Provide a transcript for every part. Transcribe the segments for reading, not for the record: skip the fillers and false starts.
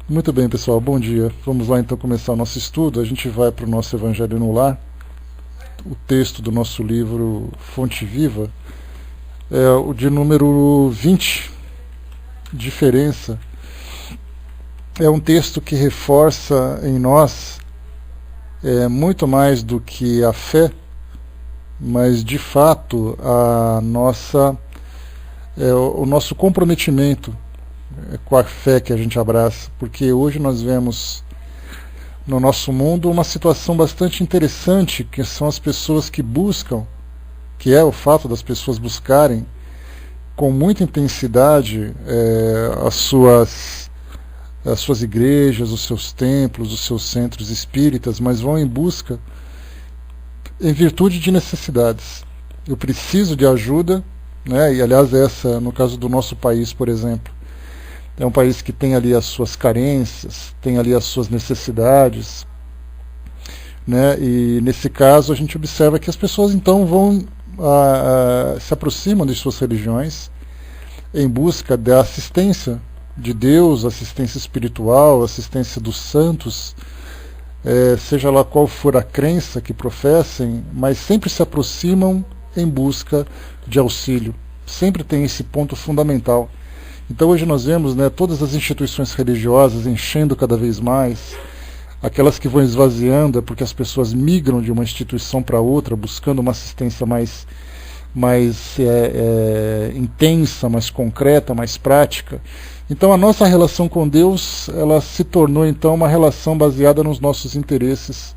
Muito bem, pessoal, bom dia. Vamos lá então começar o nosso estudo. A gente vai para o nosso Evangelho no Lar. O texto do nosso livro Fonte Viva é o de número 20, Diferença. É um texto que reforça em nós muito mais do que a fé, mas de fato o nosso comprometimento com a fé que a gente abraça, porque hoje nós vemos no nosso mundo uma situação bastante interessante, que são as pessoas que buscam, que é o fato das pessoas buscarem com muita intensidade as suas igrejas, os seus templos, os seus centros espíritas, mas vão em busca em virtude de necessidades. Eu preciso de ajuda, né? E aliás essa, no caso do nosso país, por exemplo, é um país que tem ali as suas carências, tem ali as suas necessidades, né? E nesse caso a gente observa que as pessoas então vão se aproximam de suas religiões em busca da assistência de Deus, assistência espiritual, assistência dos santos, seja lá qual for a crença que professem, mas sempre se aproximam em busca de auxílio. Sempre tem esse ponto fundamental. Então hoje nós vemos, né, todas as instituições religiosas enchendo cada vez mais, aquelas que vão esvaziando é porque as pessoas migram de uma instituição para outra, buscando uma assistência mais intensa, mais concreta, mais prática. Então a nossa relação com Deus, ela se tornou então uma relação baseada nos nossos interesses,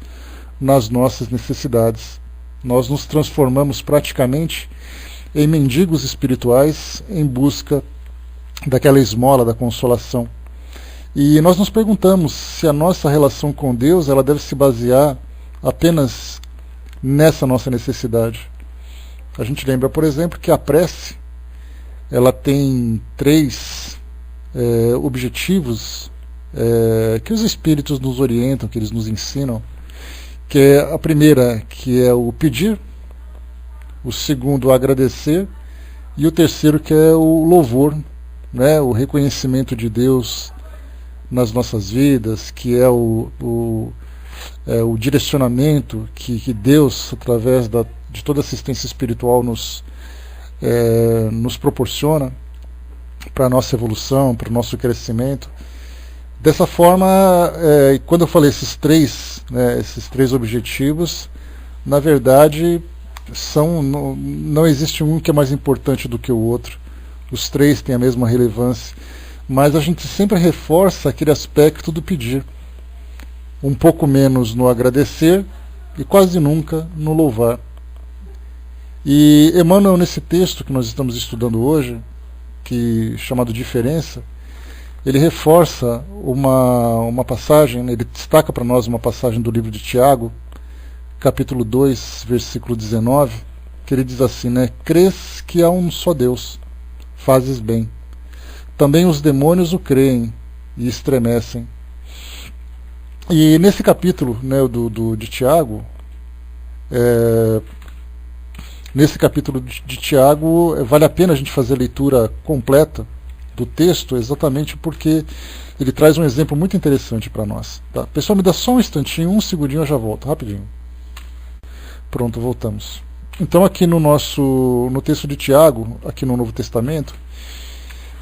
nas nossas necessidades. Nós nos transformamos praticamente em mendigos espirituais em busca daquela esmola da consolação. E nós nos perguntamos se a nossa relação com Deus ela deve se basear apenas nessa nossa necessidade. A gente lembra, por exemplo, que a prece ela tem três objetivos que os espíritos nos orientam, que eles nos ensinam, que é a primeira, que é o pedir, o segundo, o agradecer, e o terceiro, que é o louvor, né, o reconhecimento de Deus nas nossas vidas, que é o direcionamento que Deus, através de toda assistência espiritual, nos proporciona para a nossa evolução, para o nosso crescimento. Dessa forma, quando eu falei esses três objetivos, na verdade, não existe um que é mais importante do que o outro. Os três têm a mesma relevância, mas a gente sempre reforça aquele aspecto do pedir, um pouco menos no agradecer e quase nunca no louvar. E Emmanuel, nesse texto que nós estamos estudando hoje, chamado Diferença, ele reforça uma passagem, ele destaca para nós uma passagem do livro de Tiago, capítulo 2, versículo 19, que ele diz assim, né? Crês que há um só Deus, fazes bem. Também os demônios o creem e estremecem. E nesse capítulo, né, de Tiago, nesse capítulo de Tiago, vale a pena a gente fazer a leitura completa do texto, exatamente porque ele traz um exemplo muito interessante para nós. Tá? Pessoal, me dá só um instantinho, um segundinho, eu já volto, rapidinho. Pronto, voltamos. Então aqui no texto de Tiago, aqui no Novo Testamento,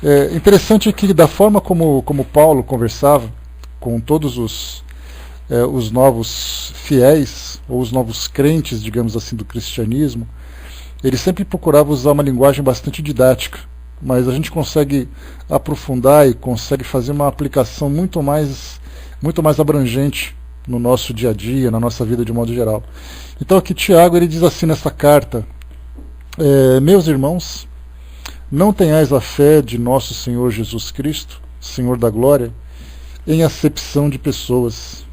é interessante que da forma como Paulo conversava com todos os novos fiéis, ou os novos crentes, digamos assim, do cristianismo, ele sempre procurava usar uma linguagem bastante didática, mas a gente consegue aprofundar e consegue fazer uma aplicação muito mais abrangente no nosso dia a dia, na nossa vida de modo geral. Então aqui Tiago ele diz assim nessa carta, meus irmãos, não tenhais a fé de nosso Senhor Jesus Cristo, Senhor da Glória, em acepção de pessoas.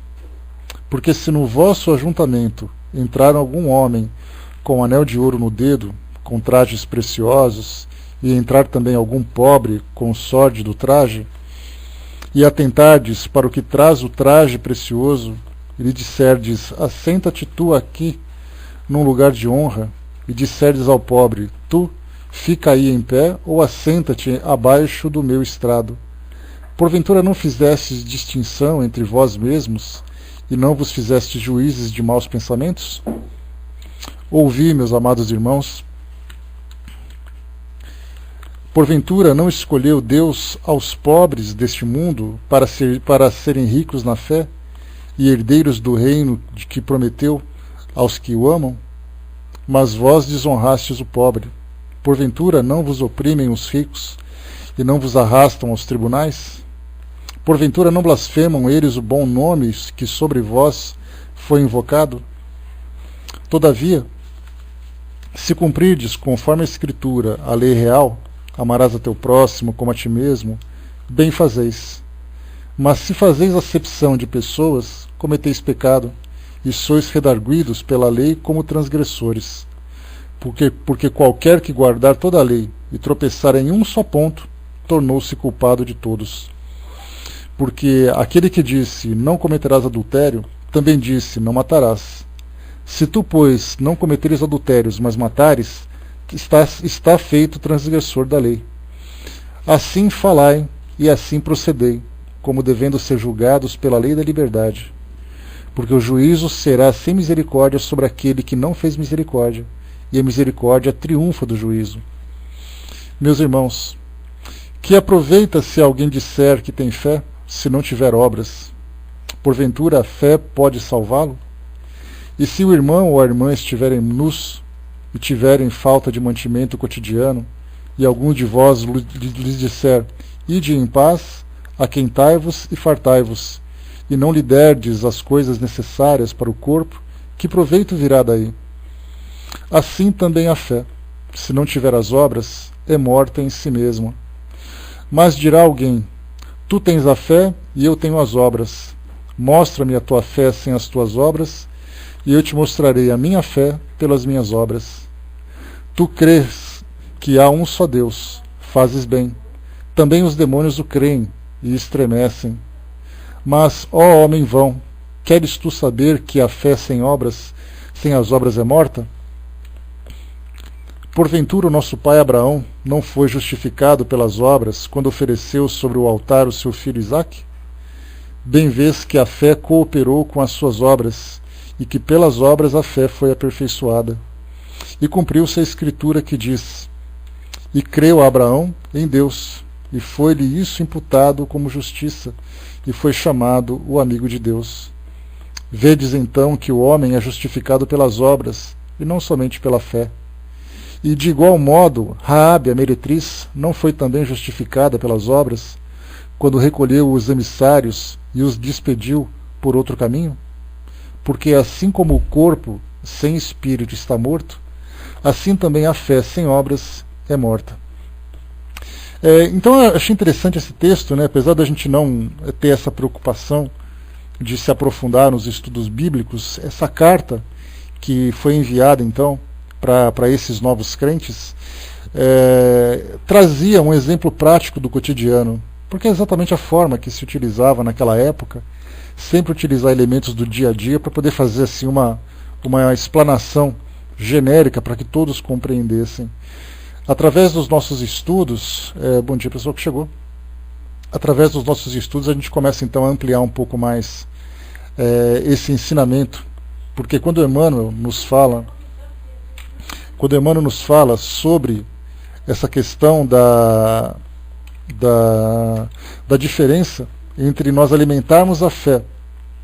Porque se no vosso ajuntamento entrar algum homem com anel de ouro no dedo, com trajes preciosos, e entrar também algum pobre com sórdido traje, e atentardes para o que traz o traje precioso, e lhe disserdes, assenta-te tu aqui, num lugar de honra, e disserdes ao pobre, tu, fica aí em pé, ou assenta-te abaixo do meu estrado. Porventura não fizestes distinção entre vós mesmos, e não vos fizestes juízes de maus pensamentos? Ouvi, meus amados irmãos. Porventura não escolheu Deus aos pobres deste mundo para serem ricos na fé e herdeiros do reino de que prometeu aos que o amam? Mas vós desonrastes o pobre. Porventura não vos oprimem os ricos e não vos arrastam aos tribunais? Porventura não blasfemam eles o bom nome que sobre vós foi invocado? Todavia, se cumprirdes conforme a Escritura a lei real, amarás a teu próximo como a ti mesmo, bem fazeis. Mas se fazeis acepção de pessoas, cometeis pecado, e sois redarguidos pela lei como transgressores. Porque qualquer que guardar toda a lei e tropeçar em um só ponto, tornou-se culpado de todos. Porque aquele que disse, não cometerás adultério, também disse, não matarás. Se tu, pois, não cometeres adultérios, mas matares, está feito transgressor da lei. Assim falai e assim procedei, como devendo ser julgados pela lei da liberdade. Porque o juízo será sem misericórdia sobre aquele que não fez misericórdia, e a misericórdia triunfa do juízo. Meus irmãos, que aproveita se alguém disser que tem fé, se não tiver obras? Porventura a fé pode salvá-lo? E se o irmão ou a irmã estiverem nus, e tiverem falta de mantimento cotidiano, e algum de vós lhes disser, ide em paz, aquentai-vos e fartai-vos, e não lhe derdes as coisas necessárias para o corpo, que proveito virá daí? Assim também a fé, se não tiver as obras, é morta em si mesma. Mas dirá alguém, tu tens a fé e eu tenho as obras. Mostra-me a tua fé sem as tuas obras, e eu te mostrarei a minha fé pelas minhas obras. Tu crês que há um só Deus, fazes bem. Também os demônios o creem e estremecem. Mas, ó homem vão, queres tu saber que a fé sem as obras é morta? Porventura o nosso pai Abraão não foi justificado pelas obras quando ofereceu sobre o altar o seu filho Isaque? Bem vês que a fé cooperou com as suas obras, e que pelas obras a fé foi aperfeiçoada. E cumpriu-se a Escritura que diz, e creu Abraão em Deus, e foi-lhe isso imputado como justiça, e foi chamado o amigo de Deus. Vedes então que o homem é justificado pelas obras, e não somente pela fé. E de igual modo, Raabe, a meretriz, não foi também justificada pelas obras, quando recolheu os emissários e os despediu por outro caminho? Porque assim como o corpo sem espírito está morto, assim também a fé sem obras é morta. Então eu achei interessante esse texto, né? Apesar da gente não ter essa preocupação de se aprofundar nos estudos bíblicos, essa carta que foi enviada então para esses novos crentes trazia um exemplo prático do cotidiano, porque é exatamente a forma que se utilizava naquela época, sempre utilizar elementos do dia a dia para poder fazer assim uma explanação genérica para que todos compreendessem. Através dos nossos estudos, bom dia pessoal que chegou, através dos nossos estudos a gente começa então a ampliar um pouco mais esse ensinamento, porque quando Emmanuel nos fala sobre essa questão da diferença entre nós alimentarmos a fé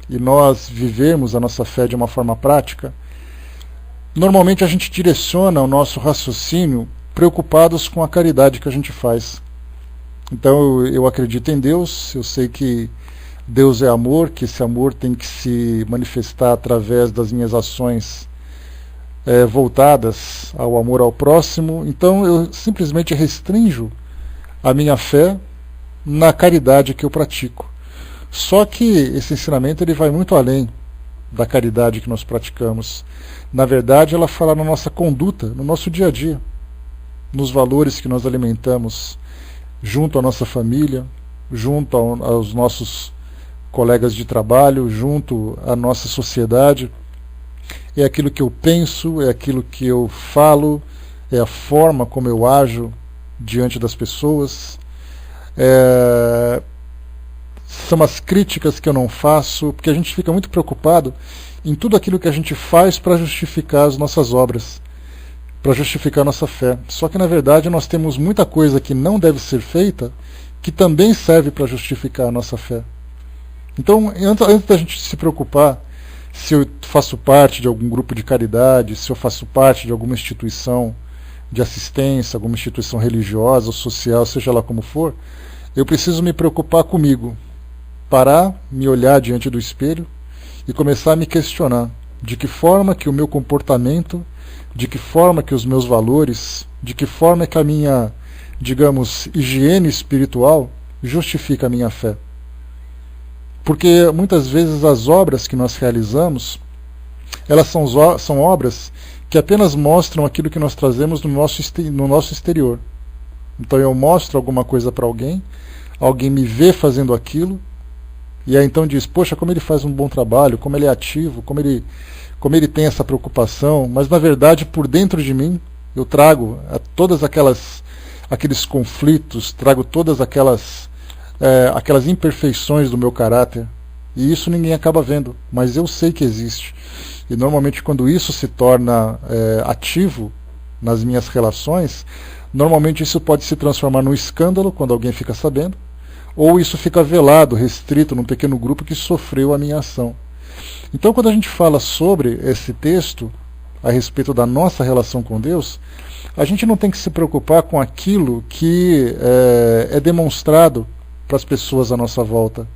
e nós vivermos a nossa fé de uma forma prática, normalmente a gente direciona o nosso raciocínio preocupados com a caridade que a gente faz. Então eu acredito em Deus, eu sei que Deus é amor, que esse amor tem que se manifestar através das minhas ações voltadas ao amor ao próximo, então eu simplesmente restringo a minha fé na caridade que eu pratico. Só que esse ensinamento ele vai muito além da caridade que nós praticamos. Na verdade, ela fala na nossa conduta, no nosso dia a dia, nos valores que nós alimentamos junto à nossa família, junto aos nossos colegas de trabalho, junto à nossa sociedade. É aquilo que eu penso, é aquilo que eu falo, é a forma como eu ajo diante das pessoas. são as críticas que eu não faço, porque a gente fica muito preocupado em tudo aquilo que a gente faz para justificar as nossas obras, para justificar a nossa fé. Só que na verdade nós temos muita coisa que não deve ser feita, que também serve para justificar a nossa fé. Então, antes da gente se preocupar se eu faço parte de algum grupo de caridade, se eu faço parte de alguma instituição de assistência, alguma instituição religiosa ou social, seja lá como for, eu preciso me preocupar comigo, parar, me olhar diante do espelho e começar a me questionar de que forma que o meu comportamento, de que forma que os meus valores, de que forma que a minha, digamos, higiene espiritual justifica a minha fé. Porque muitas vezes as obras que nós realizamos, elas são obras que apenas mostram aquilo que nós trazemos no nosso exterior. Então eu mostro alguma coisa para alguém, alguém me vê fazendo aquilo, e aí então diz, poxa, como ele faz um bom trabalho, como ele é ativo, como ele tem essa preocupação, mas na verdade por dentro de mim eu trago todas aqueles conflitos, trago todas aquelas imperfeições do meu caráter, e isso ninguém acaba vendo, mas eu sei que existe. E normalmente quando isso se torna ativo nas minhas relações, normalmente isso pode se transformar num escândalo quando alguém fica sabendo, ou isso fica velado, restrito num pequeno grupo que sofreu a minha ação. Então quando a gente fala sobre esse texto, a respeito da nossa relação com Deus, a gente não tem que se preocupar com aquilo que é demonstrado para as pessoas à nossa volta.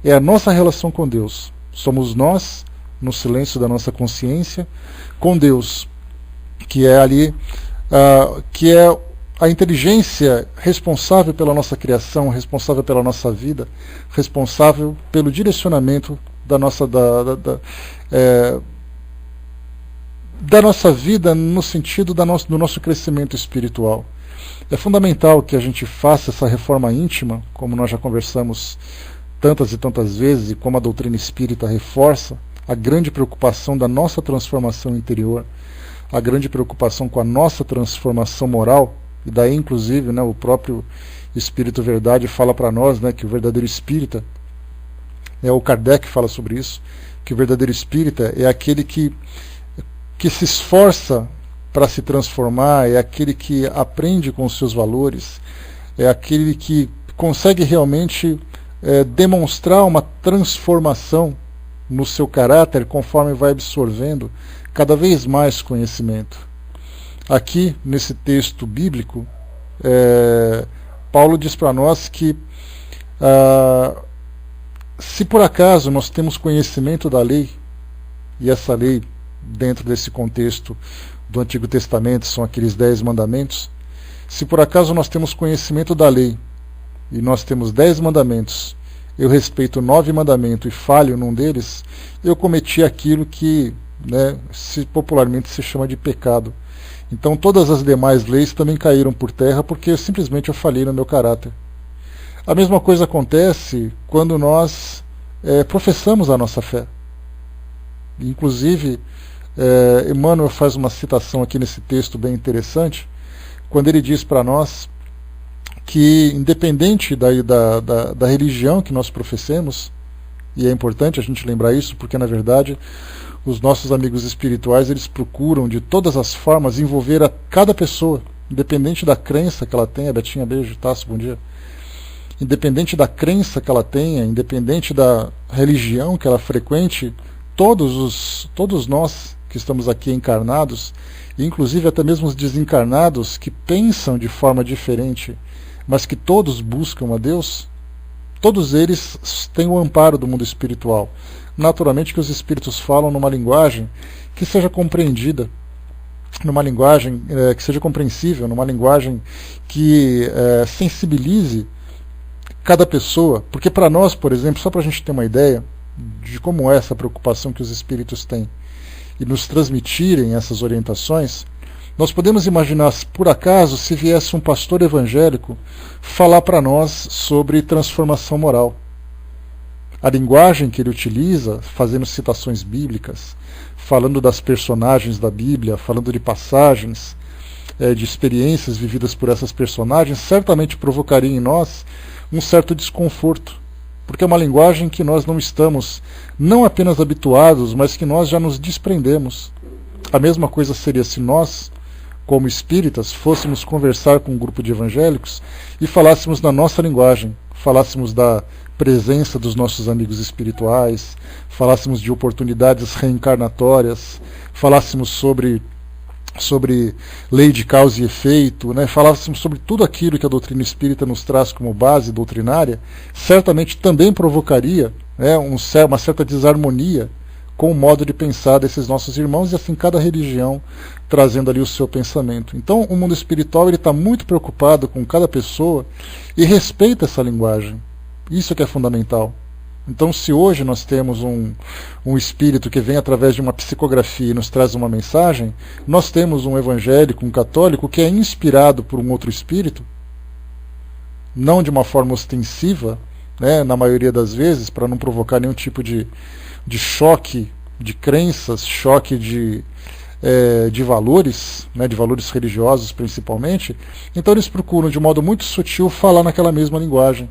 É a nossa relação com Deus. Somos nós, no silêncio da nossa consciência, com Deus, que é ali, que é a inteligência responsável pela nossa criação, responsável pela nossa vida, responsável pelo direcionamento da nossa vida no sentido do nosso crescimento espiritual. É fundamental que a gente faça essa reforma íntima, como nós já conversamos tantas e tantas vezes, e como a doutrina espírita reforça a grande preocupação da nossa transformação interior, a grande preocupação com a nossa transformação moral, e daí inclusive o próprio Espírito Verdade fala para nós que o verdadeiro espírita, o Kardec fala sobre isso, que o verdadeiro espírita é aquele que se esforça para se transformar, é aquele que aprende com os seus valores, é aquele que consegue realmente demonstrar uma transformação no seu caráter conforme vai absorvendo cada vez mais conhecimento. Aqui, nesse texto bíblico, Paulo diz para nós que se por acaso nós temos conhecimento da lei, e essa lei, dentro desse contexto do Antigo Testamento, são aqueles 10 mandamentos, se por acaso nós temos conhecimento da lei, e nós temos 10 mandamentos, eu respeito 9 mandamentos e falho num deles, eu cometi aquilo que popularmente se chama de pecado. Então todas as demais leis também caíram por terra porque simplesmente eu falhei no meu caráter. A mesma coisa acontece quando nós professamos a nossa fé. Inclusive, Emmanuel faz uma citação aqui nesse texto bem interessante, quando ele diz para nós que, independente da religião que nós professemos, e é importante a gente lembrar isso, porque na verdade os nossos amigos espirituais eles procuram de todas as formas envolver a cada pessoa, independente da crença que ela tenha. Betinha, beijo, Tasso, bom dia. Independente da crença que ela tenha, independente da religião que ela frequente, todos nós que estamos aqui encarnados, inclusive até mesmo os desencarnados que pensam de forma diferente, mas que todos buscam a Deus, todos eles têm o amparo do mundo espiritual. Naturalmente que os espíritos falam numa linguagem que seja compreendida, numa linguagem que seja compreensível, numa linguagem que sensibilize cada pessoa, porque para nós, por exemplo, só para a gente ter uma ideia de como é essa preocupação que os espíritos têm e nos transmitirem essas orientações, nós podemos imaginar, por acaso, se viesse um pastor evangélico falar para nós sobre transformação moral. A linguagem que ele utiliza, fazendo citações bíblicas, falando das personagens da Bíblia, falando de passagens, de experiências vividas por essas personagens, certamente provocaria em nós um certo desconforto. porque é uma linguagem que nós não estamos não apenas habituados, mas que nós já nos desprendemos. A mesma coisa seria se nós, como espíritas, fôssemos conversar com um grupo de evangélicos e falássemos na nossa linguagem, falássemos da presença dos nossos amigos espirituais, falássemos de oportunidades reencarnatórias, falássemos sobre lei de causa e efeito, né? Falássemos sobre tudo aquilo que a doutrina espírita nos traz como base doutrinária, certamente também provocaria, né, uma certa desarmonia com o modo de pensar desses nossos irmãos, e assim cada religião trazendo ali o seu pensamento. Então o mundo espiritual está muito preocupado com cada pessoa e respeita essa linguagem. Isso que é fundamental. Então, se hoje nós temos um espírito que vem através de uma psicografia e nos traz uma mensagem, nós temos um evangélico, um católico, que é inspirado por um outro espírito, não de uma forma ostensiva, né, na maioria das vezes, para não provocar nenhum tipo de choque de crenças, choque de valores, né, de valores religiosos principalmente. Então eles procuram, de modo muito sutil, falar naquela mesma linguagem.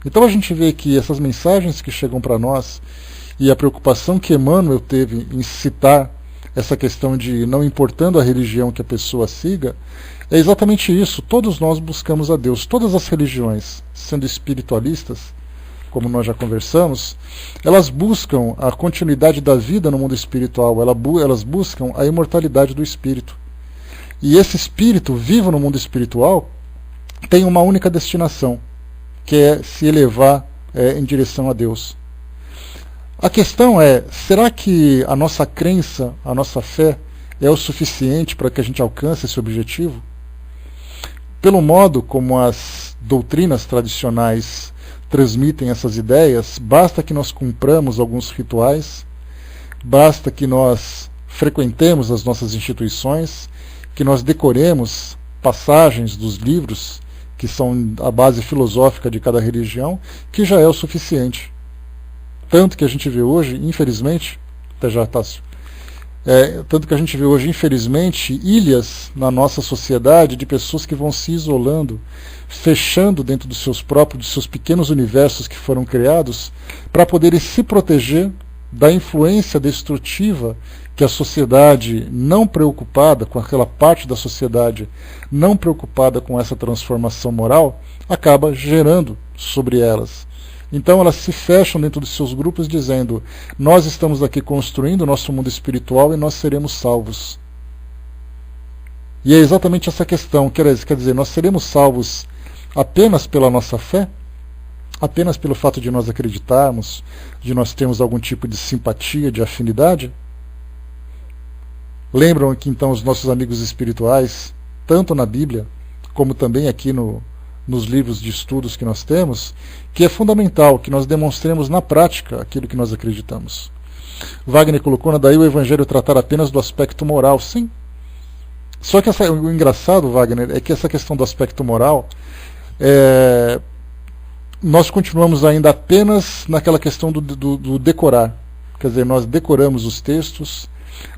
Então a gente vê que essas mensagens que chegam para nós e a preocupação que Emmanuel teve em citar essa questão de não importando a religião que a pessoa siga, é exatamente isso. Todos nós buscamos a Deus. Todas as religiões, sendo espiritualistas, como nós já conversamos, elas buscam a continuidade da vida no mundo espiritual, elas buscam a imortalidade do espírito. E esse espírito vivo no mundo espiritual tem uma única destinação, que é se elevar em direção a Deus. A questão é, será que a nossa crença, a nossa fé, é o suficiente para que a gente alcance esse objetivo? Pelo modo como as doutrinas tradicionais transmitem essas ideias, basta que nós cumpramos alguns rituais, basta que nós frequentemos as nossas instituições, que nós decoremos passagens dos livros que são a base filosófica de cada religião, que já é o suficiente. Tanto que a gente vê hoje, infelizmente, até já, Tássio, tanto que a gente vê hoje, infelizmente, ilhas na nossa sociedade de pessoas que vão se isolando, fechando dentro dos seus pequenos universos que foram criados, para poderem se proteger da influência destrutiva que a sociedade não preocupada com aquela parte da sociedade não preocupada com essa transformação moral acaba gerando sobre elas. Então elas se fecham dentro dos seus grupos dizendo: nós estamos aqui construindo o nosso mundo espiritual e nós seremos salvos. E é exatamente essa questão, quer dizer, nós seremos salvos apenas pela nossa fé? Apenas pelo fato de nós acreditarmos, de nós termos algum tipo de simpatia, de afinidade? Lembram que então os nossos amigos espirituais, tanto na Bíblia, como também aqui nos livros de estudos que nós temos, que é fundamental que nós demonstremos na prática aquilo que nós acreditamos. Wagner colocou, daí o Evangelho tratar apenas do aspecto moral, sim. Só que o engraçado, Wagner, é que essa questão do aspecto moral, nós continuamos ainda apenas naquela questão do decorar. Quer dizer, nós decoramos os textos,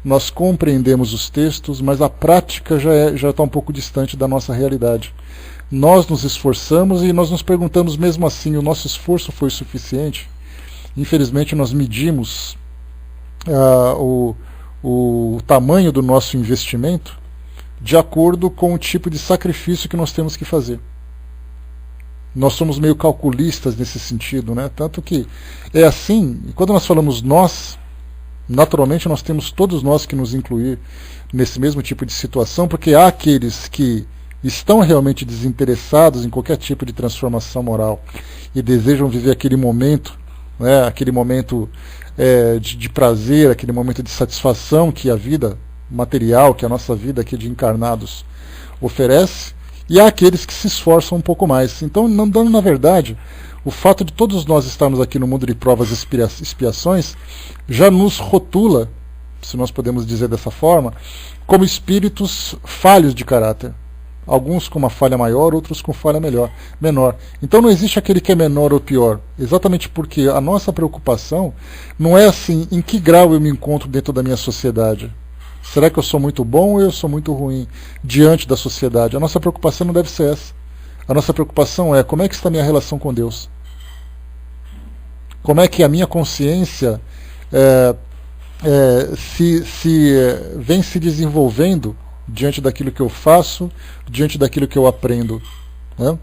nós compreendemos os textos, mas a prática já está um pouco distante da nossa realidade. Nós nos esforçamos e nós nos perguntamos mesmo assim, o nosso esforço foi suficiente? Infelizmente nós medimos o tamanho do nosso investimento de acordo com o tipo de sacrifício que nós temos que fazer. Nós somos meio calculistas nesse sentido, né? Tanto que é assim, e quando nós falamos nós, naturalmente nós temos todos nós que nos incluir nesse mesmo tipo de situação, porque há aqueles que estão realmente desinteressados em qualquer tipo de transformação moral e desejam viver aquele momento, né, aquele momento de prazer, aquele momento de satisfação que a vida material, que a nossa vida aqui de encarnados oferece, e há aqueles que se esforçam um pouco mais. Então, na verdade, o fato de todos nós estarmos aqui no mundo de provas e expiações já nos rotula, se nós podemos dizer dessa forma, como espíritos falhos de caráter. Alguns com uma falha maior, outros com falha menor. Então não existe aquele que é menor ou pior, exatamente porque a nossa preocupação não é assim, em que grau eu me encontro dentro da minha sociedade. Será que eu sou muito bom ou eu sou muito ruim diante da sociedade? A nossa preocupação não deve ser essa. A nossa preocupação é como é que está a minha relação com Deus. como é que a minha consciência vem se desenvolvendo diante daquilo que eu faço, diante daquilo que eu aprendo, né?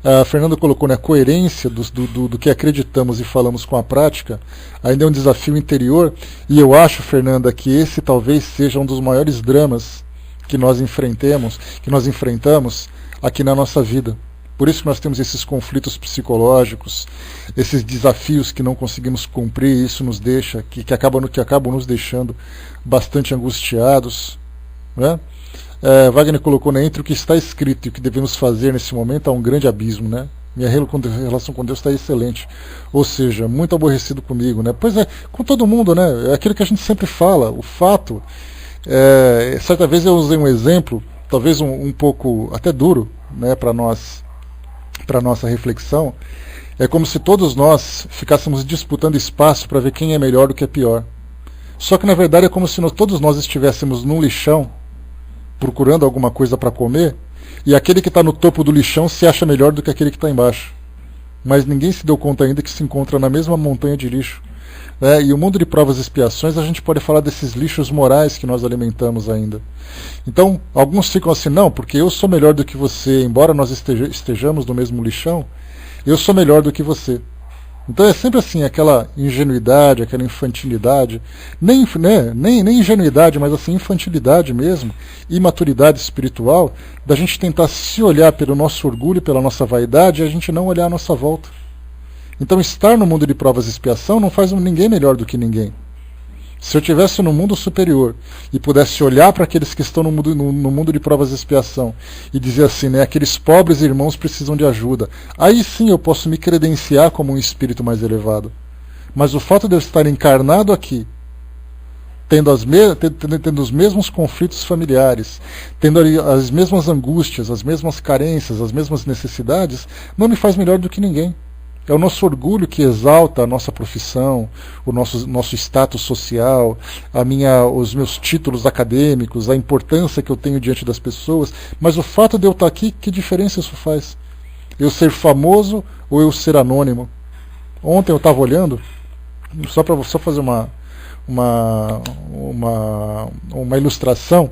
A Fernanda colocou, né, a coerência do que acreditamos e falamos com a prática ainda é um desafio interior, e eu acho, Fernanda, que esse talvez seja um dos maiores dramas que nós enfrentamos aqui na nossa vida. Por isso que nós temos esses conflitos psicológicos, esses desafios que não conseguimos cumprir, e isso nos deixa, que acabam nos deixando bastante angustiados, né? Wagner colocou, né, entre o que está escrito e o que devemos fazer nesse momento há um grande abismo, né? Minha relação com Deus está excelente, ou seja, muito aborrecido comigo, né? Pois é, com todo mundo, né? É aquilo que a gente sempre fala, o fato. Certa vez eu usei um exemplo, talvez um pouco até duro, né, para nossa reflexão. É como se todos nós ficássemos disputando espaço para ver quem é melhor do que é pior. Só que na verdade é como se todos nós estivéssemos num lixão procurando alguma coisa para comer, e aquele que está no topo do lixão se acha melhor do que aquele que está embaixo. Mas ninguém se deu conta ainda que se encontra na mesma montanha de lixo. E o mundo de provas e expiações, a gente pode falar desses lixos morais que nós alimentamos ainda. Então, alguns ficam assim, não, porque eu sou melhor do que você, embora nós estejamos no mesmo lixão, eu sou melhor do que você. Então é sempre assim, aquela ingenuidade, aquela infantilidade, nem ingenuidade, mas assim, infantilidade mesmo, imaturidade espiritual, da gente tentar se olhar pelo nosso orgulho, pela nossa vaidade, e a gente não olhar à nossa volta. Então estar no mundo de provas e expiação não faz ninguém melhor do que ninguém. Se eu estivesse no mundo superior e pudesse olhar para aqueles que estão no mundo de provas e expiação e dizer assim, né, aqueles pobres irmãos precisam de ajuda, aí sim eu posso me credenciar como um espírito mais elevado. Mas o fato de eu estar encarnado aqui, tendo os mesmos conflitos familiares, tendo as mesmas angústias, as mesmas carências, as mesmas necessidades, não me faz melhor do que ninguém. É o nosso orgulho que exalta a nossa profissão, o nosso status social, os meus títulos acadêmicos, a importância que eu tenho diante das pessoas. Mas o fato de eu estar aqui, que diferença isso faz? Eu ser famoso ou eu ser anônimo? Ontem eu estava olhando, só para fazer uma ilustração.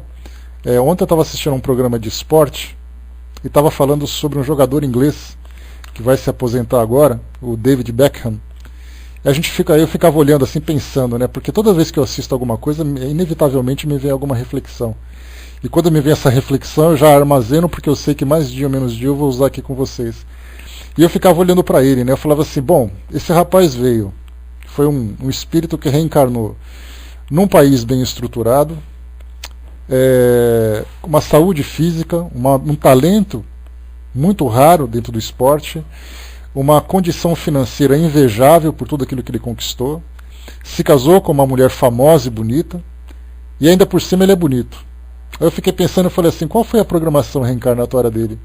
Ontem eu estava assistindo a um programa de esporte e estava falando sobre um jogador inglês que vai se aposentar agora, o David Beckham. Eu ficava olhando assim, pensando, né? Porque toda vez que eu assisto alguma coisa, inevitavelmente me vem alguma reflexão. E quando me vem essa reflexão, eu já armazeno, porque eu sei que mais dia ou menos dia eu vou usar aqui com vocês. E eu ficava olhando para ele, né? Eu falava assim, bom, esse rapaz foi um espírito que reencarnou num país bem estruturado, uma saúde física, um talento muito raro dentro do esporte, uma condição financeira invejável por tudo aquilo que ele conquistou, se casou com uma mulher famosa e bonita, e ainda por cima ele é bonito. Aí eu fiquei pensando, eu falei assim, qual foi a programação reencarnatória dele?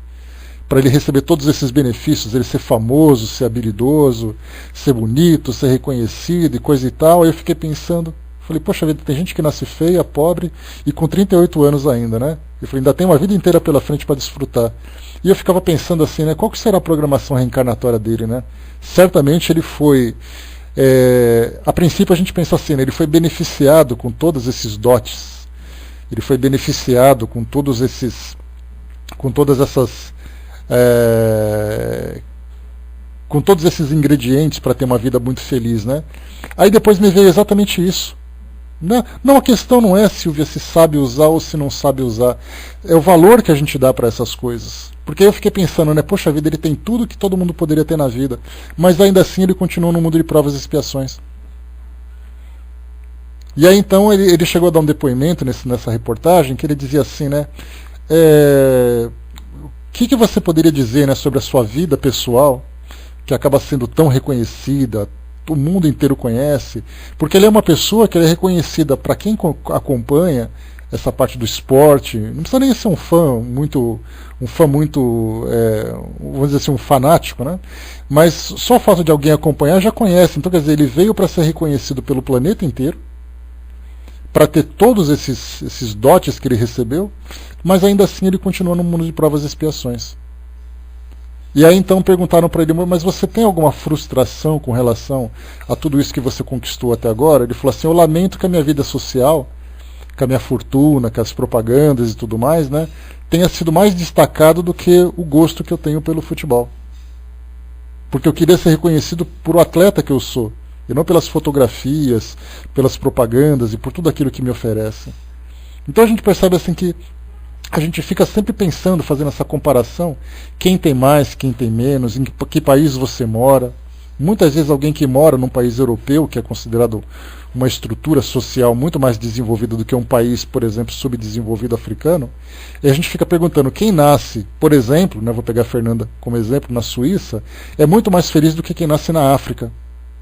Para ele receber todos esses benefícios, ele ser famoso, ser habilidoso, ser bonito, ser reconhecido e coisa e tal. Aí eu fiquei pensando, falei, poxa vida, tem gente que nasce feia, pobre e com 38 anos ainda, né? Eu falei, ainda tem uma vida inteira pela frente para desfrutar. E eu ficava pensando assim, né? Qual que será a programação reencarnatória dele, né? Certamente ele foi... a princípio a gente pensa assim, né? Ele foi beneficiado com todos esses dotes. Ele foi beneficiado com todas essas... com todos esses ingredientes para ter uma vida muito feliz, né? Aí depois me veio exatamente isso. Não, a questão não é, Silvia, se sabe usar ou se não sabe usar. É o valor que a gente dá para essas coisas. Porque eu fiquei pensando, né? Poxa vida, ele tem tudo que todo mundo poderia ter na vida, mas ainda assim ele continua no mundo de provas e expiações. E aí então ele chegou a dar um depoimento nessa reportagem que ele dizia assim, né? O que você poderia dizer, né, sobre a sua vida pessoal, que acaba sendo tão reconhecida, o mundo inteiro conhece, porque ele é uma pessoa que é reconhecida para quem acompanha essa parte do esporte, não precisa nem ser um fã muito, vamos dizer assim, um fanático, né? Mas só o fato de alguém acompanhar já conhece. Então, quer dizer, ele veio para ser reconhecido pelo planeta inteiro, para ter todos esses dotes que ele recebeu, mas ainda assim ele continua no mundo de provas e expiações. E aí então perguntaram para ele, mas você tem alguma frustração com relação a tudo isso que você conquistou até agora? Ele falou assim, eu lamento que a minha vida social, que a minha fortuna, que as propagandas e tudo mais, né, tenha sido mais destacado do que o gosto que eu tenho pelo futebol. Porque eu queria ser reconhecido por o atleta que eu sou, e não pelas fotografias, pelas propagandas e por tudo aquilo que me oferecem. Então a gente percebe assim que a gente fica sempre pensando, fazendo essa comparação, quem tem mais, quem tem menos, em que país você mora. Muitas vezes alguém que mora num país europeu, que é considerado uma estrutura social muito mais desenvolvida do que um país, por exemplo, subdesenvolvido africano, e a gente fica perguntando, quem nasce, por exemplo, né, vou pegar a Fernanda como exemplo, na Suíça, é muito mais feliz do que quem nasce na África.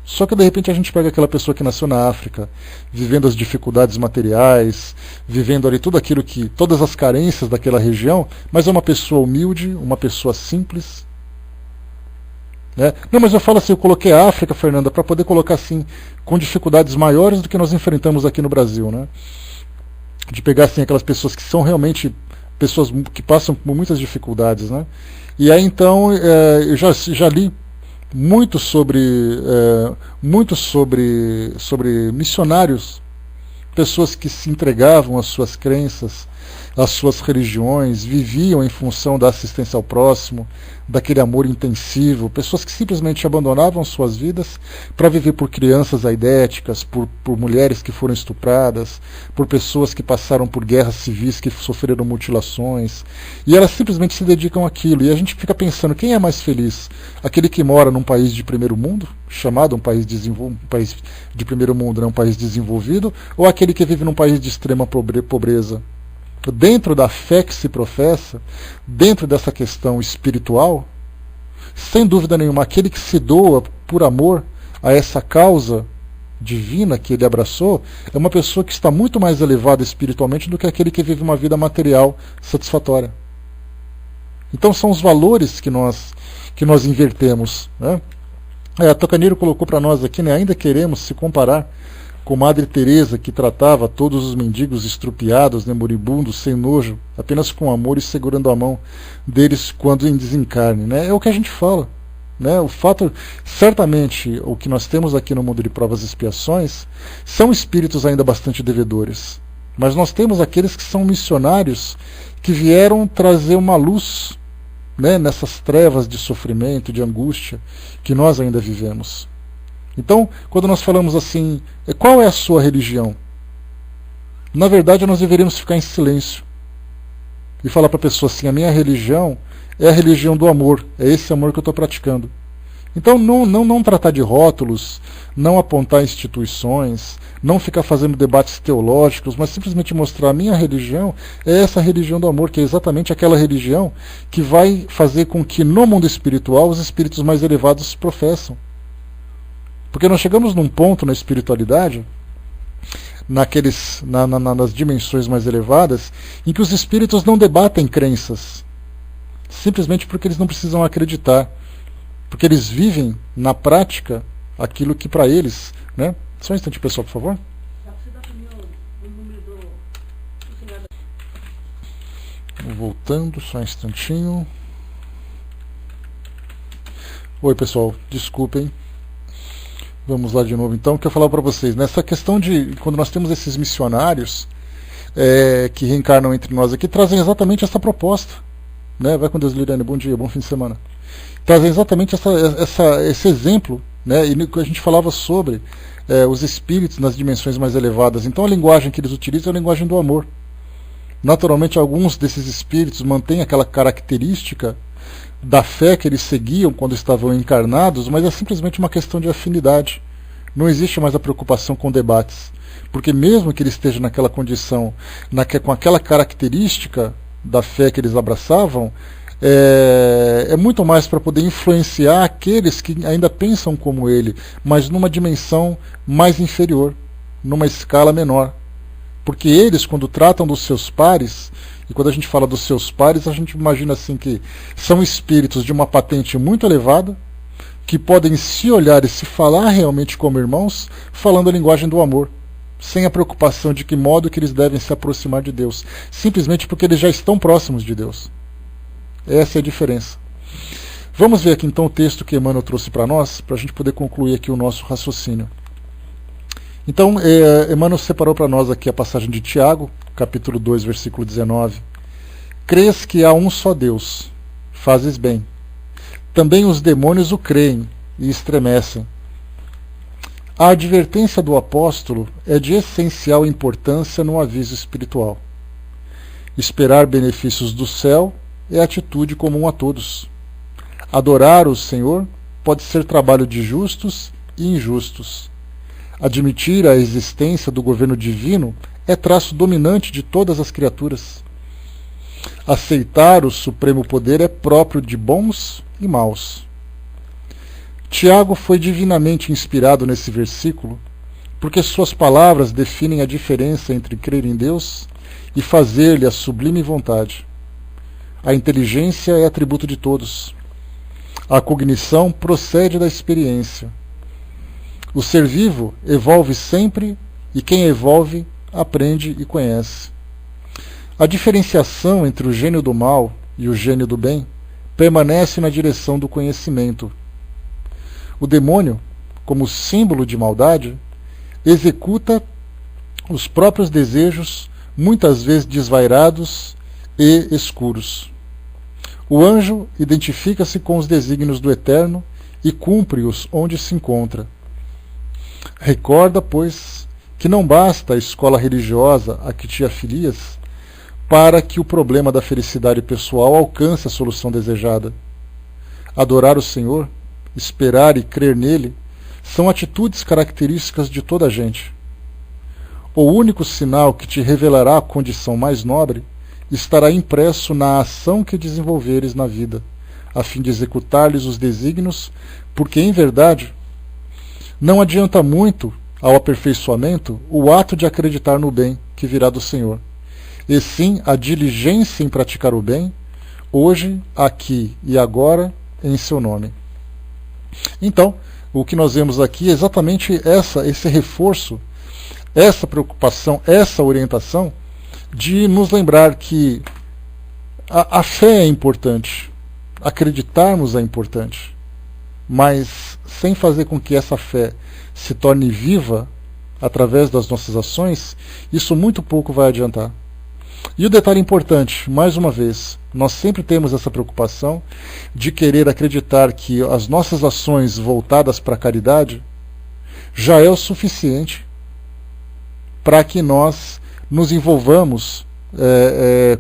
Só que de repente a gente pega aquela pessoa que nasceu na África, vivendo as dificuldades materiais, vivendo ali tudo aquilo que, todas as carências daquela região, mas é uma pessoa humilde, uma pessoa simples. Né? Não, mas eu falo assim, eu coloquei a África, Fernanda, para poder colocar assim, com dificuldades maiores do que nós enfrentamos aqui no Brasil. Né? De pegar assim, aquelas pessoas que são realmente pessoas que passam por muitas dificuldades. Né? E aí então, eu já li muito sobre missionários, pessoas que se entregavam às suas crenças, às suas religiões, viviam em função da assistência ao próximo, daquele amor intensivo, pessoas que simplesmente abandonavam suas vidas para viver por crianças aidéticas, por mulheres que foram estupradas, por pessoas que passaram por guerras civis, que sofreram mutilações, e elas simplesmente se dedicam àquilo, e a gente fica pensando, quem é mais feliz? Aquele que mora num país de primeiro mundo, chamado um país de primeiro mundo, né, um país desenvolvido, ou aquele que vive num país de extrema pobreza? Dentro da fé que se professa, dentro dessa questão espiritual, sem dúvida nenhuma, aquele que se doa por amor a essa causa divina que ele abraçou, é uma pessoa que está muito mais elevada espiritualmente do que aquele que vive uma vida material satisfatória. Então são os valores que nós invertemos. Né? A Tocaneiro colocou para nós aqui, né, ainda queremos se comparar com Madre Teresa, que tratava todos os mendigos estrupiados, né, moribundos, sem nojo, apenas com amor e segurando a mão deles quando em desencarne. Né? É o que a gente fala. Né? O fato, certamente, o que nós temos aqui no mundo de provas e expiações são espíritos ainda bastante devedores. Mas nós temos aqueles que são missionários que vieram trazer uma luz, né, nessas trevas de sofrimento, de angústia que nós ainda vivemos. Então, quando nós falamos assim, qual é a sua religião? Na verdade, nós deveríamos ficar em silêncio e falar para a pessoa assim, a minha religião é a religião do amor, é esse amor que eu estou praticando. Então, não tratar de rótulos, não apontar instituições, não ficar fazendo debates teológicos, mas simplesmente mostrar a minha religião é essa religião do amor, que é exatamente aquela religião que vai fazer com que no mundo espiritual os espíritos mais elevados se professam. Porque nós chegamos num ponto na espiritualidade, nas dimensões mais elevadas, em que os espíritos não debatem crenças, simplesmente porque eles não precisam acreditar, porque eles vivem na prática aquilo que para eles, né? Só um instante, pessoal, por favor. Voltando, só um instantinho. Oi, pessoal, desculpem. Vamos lá de novo então, que eu falar para vocês. Nessa questão de, quando nós temos esses missionários que reencarnam entre nós aqui, trazem exatamente essa proposta. Né? Vai com Deus, Liriane, bom dia, bom fim de semana. Trazem exatamente esse exemplo, né? E a gente falava sobre os espíritos nas dimensões mais elevadas. Então a linguagem que eles utilizam é a linguagem do amor. Naturalmente, alguns desses espíritos mantêm aquela característica da fé que eles seguiam quando estavam encarnados, mas é simplesmente uma questão de afinidade. Não existe mais a preocupação com debates. Porque mesmo que ele esteja naquela condição, com aquela característica da fé que eles abraçavam, é muito mais para poder influenciar aqueles que ainda pensam como ele, mas numa dimensão mais inferior, numa escala menor. Porque eles, quando tratam dos seus pares, e quando a gente fala dos seus pares, a gente imagina assim que são espíritos de uma patente muito elevada, que podem se olhar e se falar realmente como irmãos, falando a linguagem do amor, sem a preocupação de que modo que eles devem se aproximar de Deus, simplesmente porque eles já estão próximos de Deus. Essa é a diferença. Vamos ver aqui então o texto que Emmanuel trouxe para nós, para a gente poder concluir aqui o nosso raciocínio. Então, Emmanuel separou para nós aqui a passagem de Tiago, capítulo 2, versículo 19. Crês que há um só Deus, fazes bem. Também os demônios o creem e estremecem. A advertência do apóstolo é de essencial importância no aviso espiritual. Esperar benefícios do céu é atitude comum a todos. Adorar o Senhor pode ser trabalho de justos e injustos. Admitir a existência do governo divino é traço dominante de todas as criaturas. Aceitar o supremo poder é próprio de bons e maus. Tiago foi divinamente inspirado nesse versículo, porque suas palavras definem a diferença entre crer em Deus e fazer-lhe a sublime vontade. A inteligência é atributo de todos. A cognição procede da experiência. O ser vivo evolve sempre e quem evolve aprende e conhece. A diferenciação entre o gênio do mal e o gênio do bem permanece na direção do conhecimento. O demônio, como símbolo de maldade, executa os próprios desejos, muitas vezes desvairados e escuros. O anjo identifica-se com os desígnios do Eterno e cumpre-os onde se encontra. Recorda, pois, que não basta a escola religiosa a que te afilias para que o problema da felicidade pessoal alcance a solução desejada. Adorar o Senhor, esperar e crer nele são atitudes características de toda a gente. O único sinal que te revelará a condição mais nobre estará impresso na ação que desenvolveres na vida, a fim de executar-lhes os desígnios, porque, em verdade, não adianta muito ao aperfeiçoamento o ato de acreditar no bem que virá do Senhor, e sim a diligência em praticar o bem, hoje, aqui e agora, em seu nome. Então, o que nós vemos aqui é exatamente esse reforço, essa preocupação, essa orientação de nos lembrar que a fé é importante, acreditarmos é importante, mas sem fazer com que essa fé se torne viva através das nossas ações, isso muito pouco vai adiantar. E o detalhe importante, mais uma vez, nós sempre temos essa preocupação de querer acreditar que as nossas ações voltadas para a caridade já é o suficiente para que nós nos envolvamos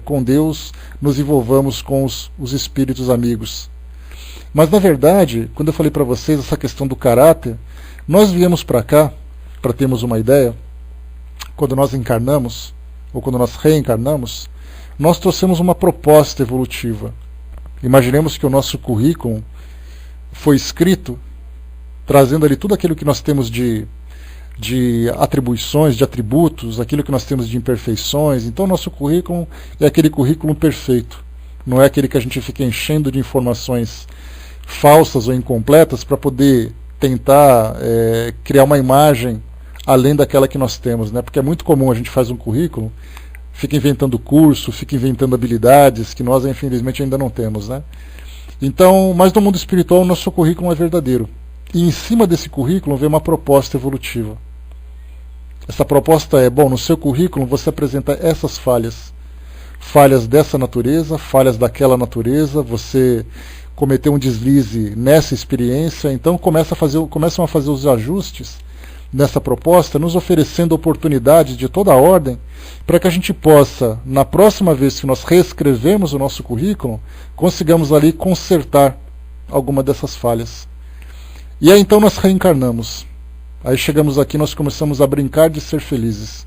com Deus, nos envolvamos com os espíritos amigos. Mas, na verdade, quando eu falei para vocês essa questão do caráter, nós viemos para cá, para termos uma ideia, quando nós encarnamos, ou quando nós reencarnamos, nós trouxemos uma proposta evolutiva. Imaginemos que o nosso currículo foi escrito trazendo ali tudo aquilo que nós temos de atribuições, de atributos, aquilo que nós temos de imperfeições. Então, o nosso currículo é aquele currículo perfeito. Não é aquele que a gente fica enchendo de informações falsas ou incompletas para poder tentar criar uma imagem além daquela que nós temos, né? Porque é muito comum a gente faz um currículo, fica inventando curso, fica inventando habilidades que nós, infelizmente, ainda não temos, né? Então, mas no mundo espiritual, o nosso currículo é verdadeiro. E em cima desse currículo vem uma proposta evolutiva. Essa proposta é, no seu currículo você apresenta essas falhas. Falhas dessa natureza, falhas daquela natureza, você cometeu um deslize nessa experiência, então começam a fazer os ajustes nessa proposta, nos oferecendo oportunidades de toda a ordem, para que a gente possa, na próxima vez que nós reescrevermos o nosso currículo, consigamos ali consertar alguma dessas falhas. E aí então nós reencarnamos. Aí chegamos aqui e nós começamos a brincar de ser felizes,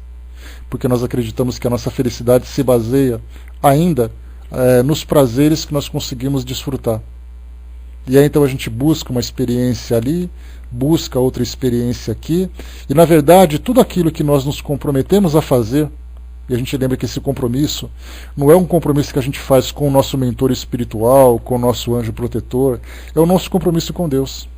porque nós acreditamos que a nossa felicidade se baseia ainda nos prazeres que nós conseguimos desfrutar. E aí então a gente busca uma experiência ali, busca outra experiência aqui, e na verdade tudo aquilo que nós nos comprometemos a fazer, e a gente lembra que esse compromisso não é um compromisso que a gente faz com o nosso mentor espiritual, com o nosso anjo protetor, é o nosso compromisso com Deus.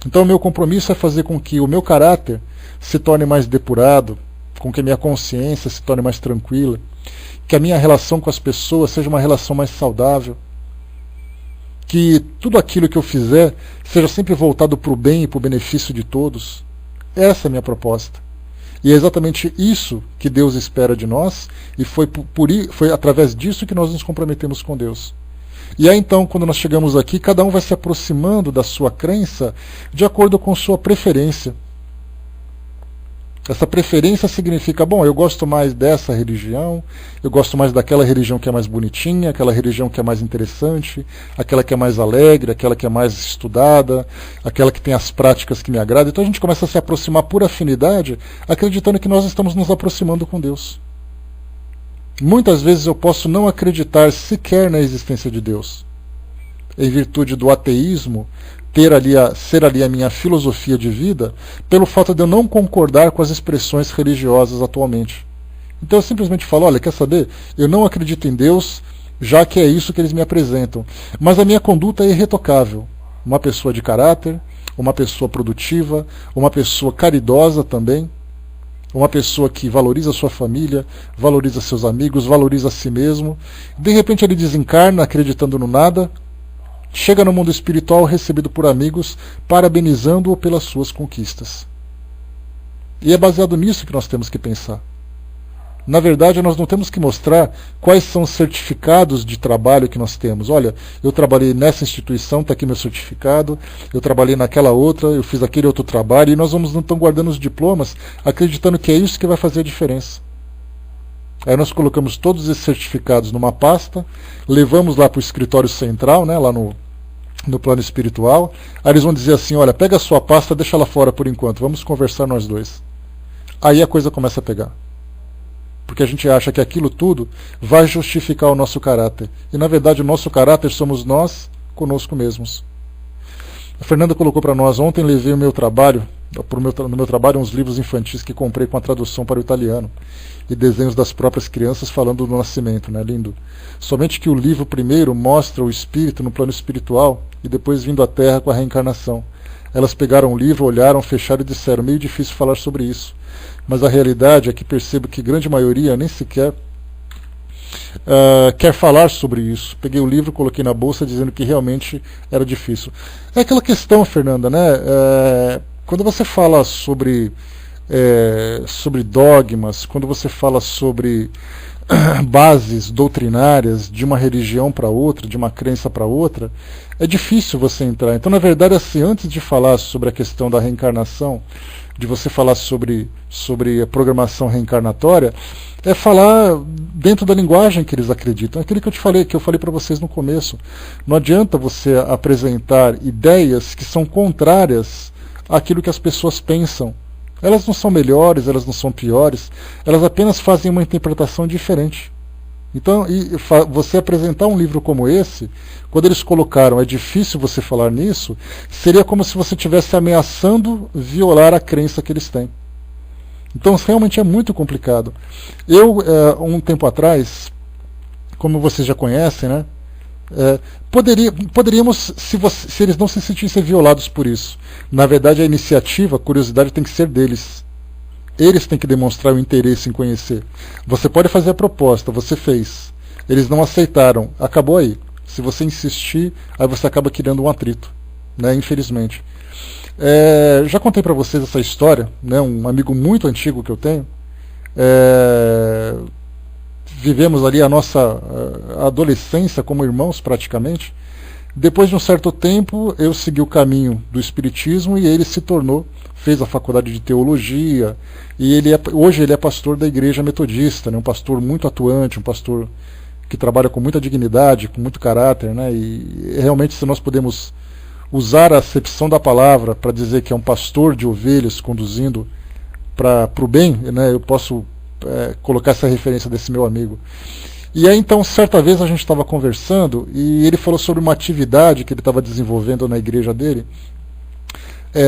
Então o meu compromisso é fazer com que o meu caráter se torne mais depurado, com que a minha consciência se torne mais tranquila, que a minha relação com as pessoas seja uma relação mais saudável. que tudo aquilo que eu fizer seja sempre voltado para o bem e para o benefício de todos. Essa é a minha proposta. E é exatamente isso que Deus espera de nós, e foi através disso que nós nos comprometemos com Deus. E aí então, quando nós chegamos aqui, cada um vai se aproximando da sua crença de acordo com sua preferência. Essa preferência significa, bom, eu gosto mais dessa religião, eu gosto mais daquela religião que é mais bonitinha, aquela religião que é mais interessante, aquela que é mais alegre, aquela que é mais estudada, aquela que tem as práticas que me agradam. Então a gente começa a se aproximar por afinidade, acreditando que nós estamos nos aproximando com Deus. Muitas vezes eu posso não acreditar sequer na existência de Deus. Em virtude do ateísmo, ser ali a minha filosofia de vida, pelo fato de eu não concordar com as expressões religiosas atualmente. Então eu simplesmente falo, olha, quer saber? Eu não acredito em Deus, já que é isso que eles me apresentam. Mas a minha conduta é irretocável. Uma pessoa de caráter, uma pessoa produtiva, uma pessoa caridosa também, uma pessoa que valoriza a sua família, valoriza seus amigos, valoriza a si mesmo. De repente ele desencarna acreditando no nada, chega no mundo espiritual recebido por amigos, parabenizando-o pelas suas conquistas. E é baseado nisso que nós temos que pensar. Na verdade, nós não temos que mostrar quais são os certificados de trabalho que nós temos. Olha, eu trabalhei nessa instituição, está aqui meu certificado, eu trabalhei naquela outra, eu fiz aquele outro trabalho, e nós vamos então guardando os diplomas, acreditando que é isso que vai fazer a diferença. Aí nós colocamos todos esses certificados numa pasta, levamos lá para o escritório central, né, lá no plano espiritual. Aí eles vão dizer assim, olha, pega a sua pasta, deixa ela fora por enquanto, vamos conversar nós dois. Aí a coisa começa a pegar. Porque a gente acha que aquilo tudo vai justificar o nosso caráter. E na verdade o nosso caráter somos nós conosco mesmos. A Fernanda colocou para nós, ontem levei no meu trabalho uns livros infantis que comprei com a tradução para o italiano. E desenhos das próprias crianças falando do nascimento, né? Lindo. Somente que o livro primeiro mostra o espírito no plano espiritual e depois vindo à Terra com a reencarnação. Elas pegaram o livro, olharam, fecharam e disseram, meio difícil falar sobre isso. Mas a realidade é que percebo que grande maioria nem sequer quer falar sobre isso. Peguei o livro, coloquei na bolsa dizendo que realmente era difícil. É aquela questão, Fernanda, né? Quando você fala sobre dogmas, quando você fala sobre bases doutrinárias de uma religião para outra, de uma crença para outra, é difícil você entrar. Então, na verdade, assim, antes de falar sobre a questão da reencarnação, de você falar sobre a programação reencarnatória, é falar dentro da linguagem que eles acreditam. Aquilo que eu falei para vocês no começo. Não adianta você apresentar ideias que são contrárias àquilo que as pessoas pensam. Elas não são melhores, elas não são piores, elas apenas fazem uma interpretação diferente. Então, você apresentar um livro como esse, quando eles colocaram, é difícil você falar nisso, seria como se você estivesse ameaçando violar a crença que eles têm. Então, realmente é muito complicado. Eu, um tempo atrás, como vocês já conhecem, né, poderíamos, se eles não se sentissem violados por isso. Na verdade, a iniciativa, a curiosidade tem que ser deles. Eles têm que demonstrar o interesse em conhecer. Você pode fazer a proposta, você fez. Eles não aceitaram, acabou aí. Se você insistir, aí você acaba criando um atrito, né, infelizmente. Já contei para vocês essa história, né, um amigo muito antigo que eu tenho. Vivemos ali a nossa adolescência como irmãos praticamente. Depois de um certo tempo eu segui o caminho do espiritismo e ele fez a faculdade de teologia e hoje ele é pastor da igreja metodista, né, um pastor muito atuante, um pastor que trabalha com muita dignidade, com muito caráter, né, e realmente se nós podemos usar a acepção da palavra para dizer que é um pastor de ovelhas conduzindo para o bem, né, eu posso colocar essa referência desse meu amigo. E aí então, certa vez a gente estava conversando e ele falou sobre uma atividade que ele estava desenvolvendo na igreja dele,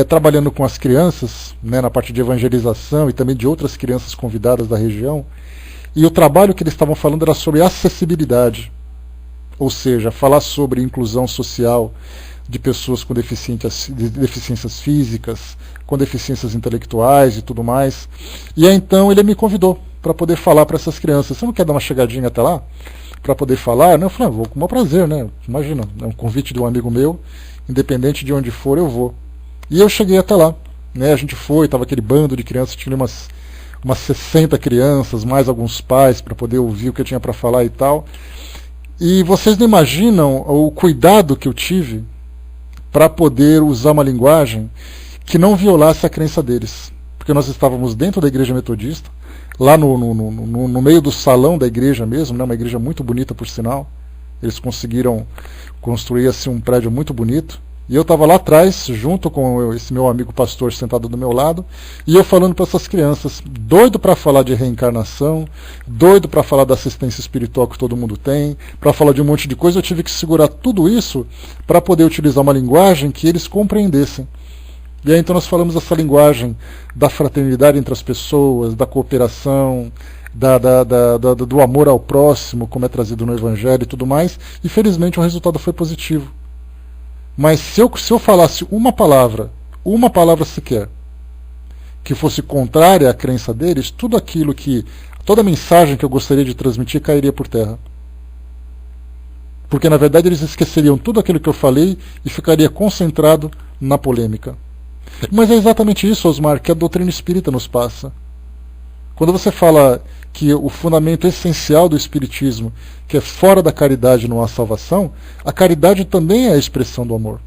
trabalhando com as crianças, né, na parte de evangelização e também de outras crianças convidadas da região. E o trabalho que eles estavam falando era sobre acessibilidade, ou seja, falar sobre inclusão social de pessoas com deficiências físicas, com deficiências intelectuais e tudo mais. E aí então ele me convidou para poder falar para essas crianças. Você não quer dar uma chegadinha até lá? para poder falar, né? Eu falei, vou com o maior prazer, né? Imagina, é um convite de um amigo meu, independente de onde for, eu vou. E eu cheguei até lá, né? A gente foi, estava aquele bando de crianças, tinha umas 60 crianças, mais alguns pais, para poder ouvir o que eu tinha para falar e tal. E vocês não imaginam o cuidado que eu tive para poder usar uma linguagem que não violasse a crença deles. Porque nós estávamos dentro da igreja metodista, lá no meio do salão da igreja mesmo, né, uma igreja muito bonita por sinal. Eles conseguiram construir assim, um prédio muito bonito. E eu estava lá atrás, junto com esse meu amigo pastor sentado do meu lado, e eu falando para essas crianças, doido para falar de reencarnação, doido para falar da assistência espiritual que todo mundo tem, para falar de um monte de coisa. Eu tive que segurar tudo isso para poder utilizar uma linguagem que eles compreendessem. E aí então nós falamos essa linguagem da fraternidade entre as pessoas, da cooperação, do amor ao próximo, como é trazido no Evangelho e tudo mais, e felizmente o resultado foi positivo. Mas se eu falasse uma palavra sequer, que fosse contrária à crença deles, toda a mensagem que eu gostaria de transmitir cairia por terra. Porque na verdade eles esqueceriam tudo aquilo que eu falei e ficaria concentrado na polêmica. Mas é exatamente isso, Osmar, que a doutrina espírita nos passa. Quando você fala que o fundamento essencial do Espiritismo, que é fora da caridade não há salvação, a caridade também é a expressão do amor.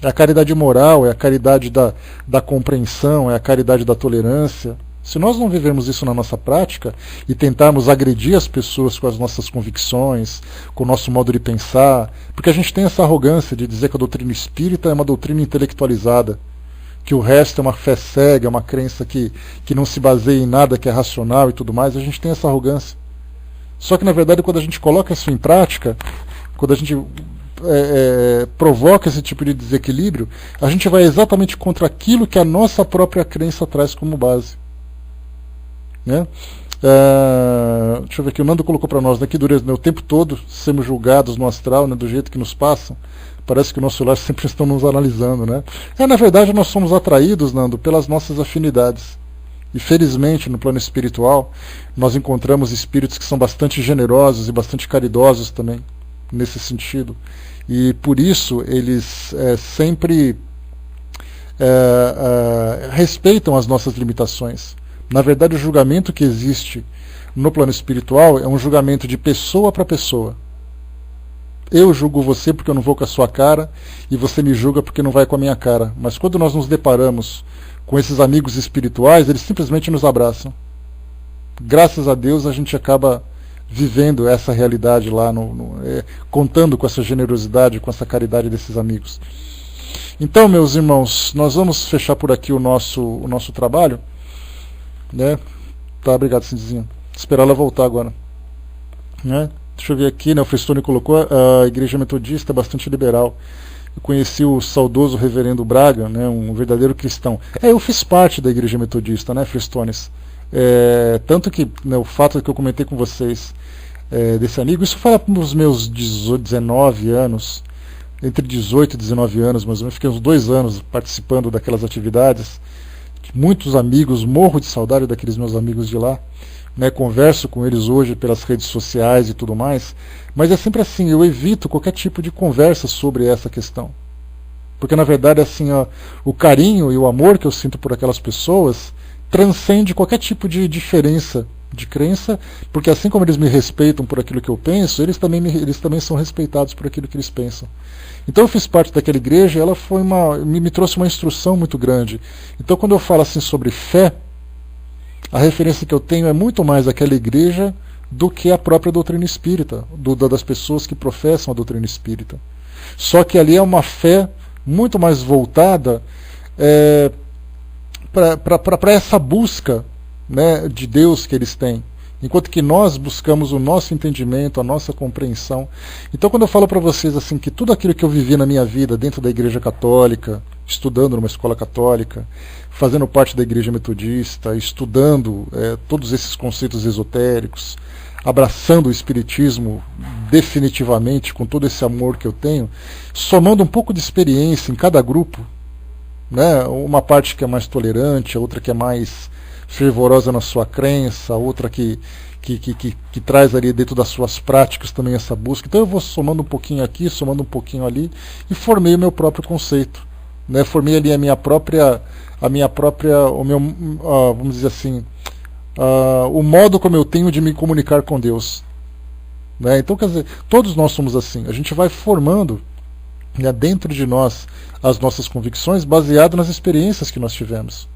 É a caridade moral, é a caridade da compreensão, é a caridade da tolerância. Se nós não vivermos isso na nossa prática e tentarmos agredir as pessoas com as nossas convicções, com o nosso modo de pensar, porque a gente tem essa arrogância de dizer que a doutrina espírita é uma doutrina intelectualizada, que o resto é uma fé cega, é uma crença que não se baseia em nada que é racional e tudo mais, a gente tem essa arrogância. Só que na verdade quando a gente coloca isso em prática, quando a gente provoca esse tipo de desequilíbrio, a gente vai exatamente contra aquilo que a nossa própria crença traz como base. Né? Deixa eu ver aqui, o Nando colocou para nós, daqui durante o tempo todo sermos julgados no astral, né, do jeito que nos passam. Parece que o nosso lar sempre estão nos analisando, né? Na verdade nós somos atraídos, Nando, pelas nossas afinidades. E felizmente no plano espiritual nós encontramos espíritos que são bastante generosos e bastante caridosos também, nesse sentido. E por isso eles sempre respeitam as nossas limitações. Na verdade o julgamento que existe no plano espiritual é um julgamento de pessoa para pessoa. Eu julgo você porque eu não vou com a sua cara, e você me julga porque não vai com a minha cara. Mas quando nós nos deparamos com esses amigos espirituais, eles simplesmente nos abraçam. Graças a Deus a gente acaba vivendo essa realidade lá, contando com essa generosidade, com essa caridade desses amigos. Então, meus irmãos, nós vamos fechar por aqui o nosso trabalho. Né? Tá, obrigado, Cindizinha. Esperar ela voltar agora. Né? Deixa eu ver aqui, né? O Fristone colocou, a igreja metodista é bastante liberal. Eu conheci o saudoso reverendo Braga, né? Um verdadeiro cristão. Eu fiz parte da igreja metodista, né, Fristones? Tanto que, né, o fato que eu comentei com vocês desse amigo, isso foi nos meus 19 anos, entre 18 e 19 anos, mais ou menos. Fiquei uns 2 anos participando daquelas atividades. Muitos amigos, morro de saudade daqueles meus amigos de lá. Né, converso com eles hoje pelas redes sociais e tudo mais, mas é sempre assim, eu evito qualquer tipo de conversa sobre essa questão. Porque na verdade assim, o carinho e o amor que eu sinto por aquelas pessoas transcende qualquer tipo de diferença de crença, porque assim como eles me respeitam por aquilo que eu penso, eles também são respeitados por aquilo que eles pensam. Então eu fiz parte daquela igreja e ela me trouxe uma instrução muito grande. Então quando eu falo assim sobre fé, a referência que eu tenho é muito mais aquela igreja do que a própria doutrina espírita, das pessoas que professam a doutrina espírita. Só que ali é uma fé muito mais voltada para essa busca, né, de Deus que eles têm. Enquanto que nós buscamos o nosso entendimento, a nossa compreensão. Então quando eu falo para vocês assim que tudo aquilo que eu vivi na minha vida dentro da igreja católica, estudando numa escola católica, fazendo parte da igreja metodista, estudando todos esses conceitos esotéricos, abraçando o espiritismo definitivamente, com todo esse amor que eu tenho, somando um pouco de experiência em cada grupo, né? Uma parte que é mais tolerante, a outra que é mais fervorosa na sua crença, outra que traz ali dentro das suas práticas também essa busca. Então eu vou somando um pouquinho aqui, somando um pouquinho ali, e formei o meu próprio conceito, né? Formei ali a minha própria, o meu, vamos dizer assim, o modo como eu tenho de me comunicar com Deus, né? Então, quer dizer, todos nós somos assim. A gente vai formando, né, dentro de nós as nossas convicções baseado nas experiências que nós tivemos.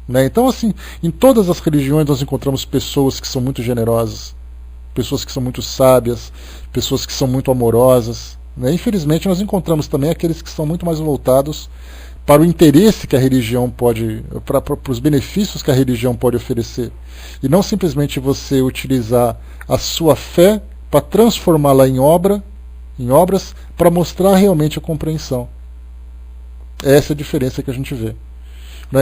Né? Então, assim, em todas as religiões nós encontramos pessoas que são muito generosas, pessoas que são muito sábias, pessoas que são muito amorosas. Né? Infelizmente, nós encontramos também aqueles que são muito mais voltados para o interesse que a religião pode, para os benefícios que a religião pode oferecer. E não simplesmente você utilizar a sua fé para transformá-la em obras, para mostrar realmente a compreensão. Essa é a diferença que a gente vê.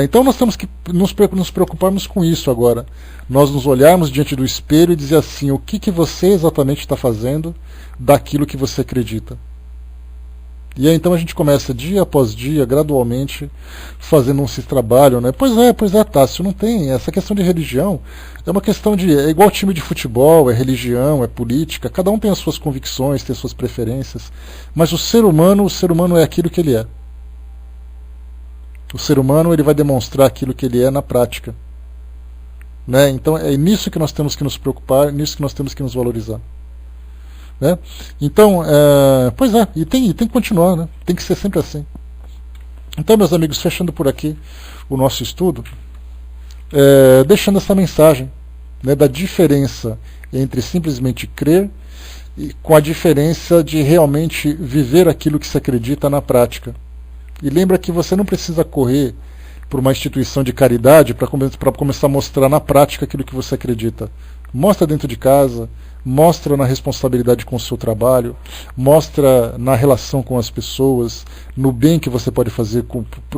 Então nós temos que nos preocuparmos com isso agora. Nós nos olharmos diante do espelho e dizer assim, o que você exatamente está fazendo daquilo que você acredita. E aí então a gente começa dia após dia, gradualmente, fazendo esse trabalho, né? Pois é, Tássio, não tem. Essa questão de religião é uma questão de. É igual time de futebol, é religião, é política, cada um tem as suas convicções, tem as suas preferências. Mas o ser humano é aquilo que ele é. O ser humano ele vai demonstrar aquilo que ele é na prática. Né? Então é nisso que nós temos que nos preocupar, nisso que nós temos que nos valorizar. Né? Então, pois é, e tem que continuar, né? Tem que ser sempre assim. Então, meus amigos, fechando por aqui o nosso estudo, deixando essa mensagem, né, da diferença entre simplesmente crer e com a diferença de realmente viver aquilo que se acredita na prática. E lembra que você não precisa correr por uma instituição de caridade para começar a mostrar na prática aquilo que você acredita. Mostra dentro de casa, mostra na responsabilidade com o seu trabalho, mostra na relação com as pessoas, no bem que você pode fazer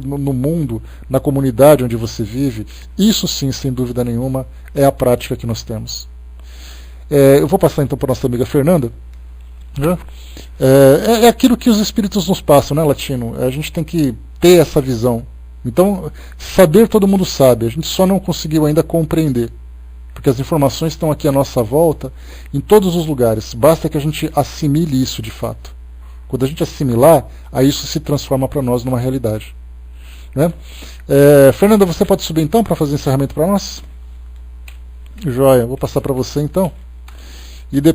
no mundo, na comunidade onde você vive. Isso sim, sem dúvida nenhuma, é a prática que nós temos. Eu vou passar então para a nossa amiga Fernanda. É aquilo que os espíritos nos passam, né, Latino? A gente tem que ter essa visão. Então, saber todo mundo sabe, a gente só não conseguiu ainda compreender. Porque as informações estão aqui à nossa volta, em todos os lugares. Basta que a gente assimile isso de fato. Quando a gente assimilar, aí isso se transforma para nós numa realidade. Né? Fernanda, você pode subir então para fazer o encerramento para nós? Joia, vou passar para você então. E depois